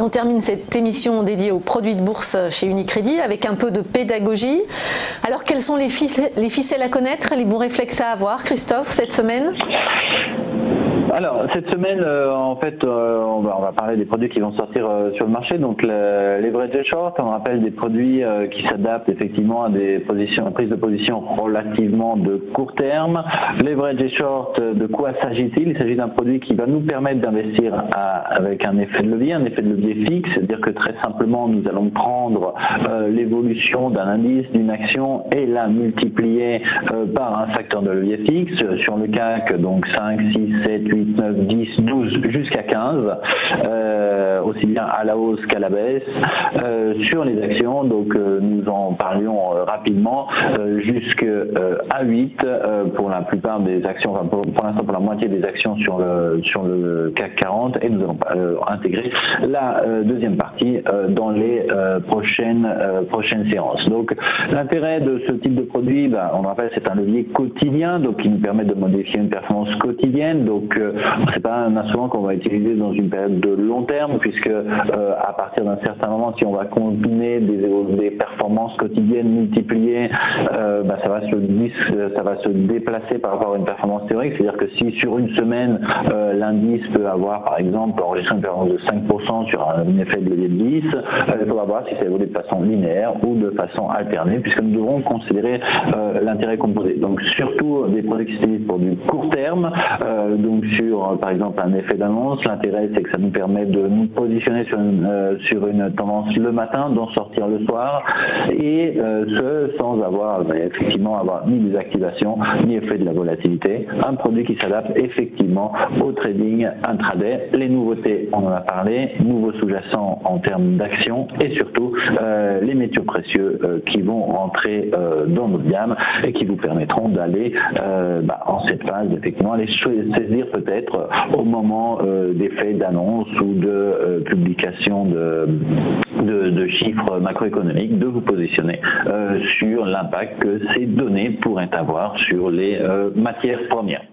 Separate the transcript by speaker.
Speaker 1: On termine cette émission dédiée aux produits de bourse chez Unicredit avec un peu de pédagogie. Alors quelles sont les ficelles à connaître, les bons réflexes à avoir, Christophe, cette semaine ?
Speaker 2: Alors, cette semaine, en fait, on va parler des produits qui vont sortir sur le marché. Donc, les leverage short, on rappelle des produits qui s'adaptent effectivement à des prises de position relativement de court terme. Leverage short, de quoi s'agit-il? Il s'agit d'un produit qui va nous permettre d'investir avec un effet de levier fixe, c'est-à-dire que très simplement, nous allons prendre l'évolution d'un indice, d'une action et la multiplier par un facteur de levier fixe. Sur le CAC, donc 5, 6, 7, 8, 9, 10, 12 jusqu'à 15, aussi bien à la hausse qu'à la baisse. Sur les actions, donc nous en parlions rapidement, jusqu'à 8 pour la plupart des actions, enfin pour l'instant pour la moitié des actions sur le CAC 40, et nous allons intégrer la deuxième partie dans les prochaines séances. Donc l'intérêt de ce type de produit, on le rappelle, c'est un levier quotidien, donc qui nous permet de modifier une performance quotidienne. Donc c'est pas un instrument qu'on va utiliser dans une période de long terme, puisque à partir d'un certain moment, si on va combiner des performances quotidiennes multipliées, ça va se déplacer par rapport à une performance théorique. C'est-à-dire que si sur une semaine l'indice peut avoir par exemple enregistré une performance de 5% sur un effet de levier de 10, il faudra voir si ça évolue de façon linéaire ou de façon alternée, puisque nous devrons considérer l'intérêt composé. Donc surtout des produits qui s'utilisent pour du court terme, donc sur par exemple un effet d'annonce. L'intérêt, c'est que ça nous permet de nous positionner sur une tendance le matin, d'en sortir le soir, et ce sans avoir effectivement ni des activations ni effet de la volatilité. Un produit qui s'adapte effectivement au trading intraday. Les nouveautés, on en a parlé, nouveaux sous-jacents en termes d'actions, et surtout les métaux précieux qui vont entrer dans notre gamme et qui vous permettront d'aller en cette phase effectivement aller saisir peut-être au moment d'effets d'annonce ou de publication de chiffres macroéconomiques, de vous positionner sur l'impact que ces données pourraient avoir sur les matières premières.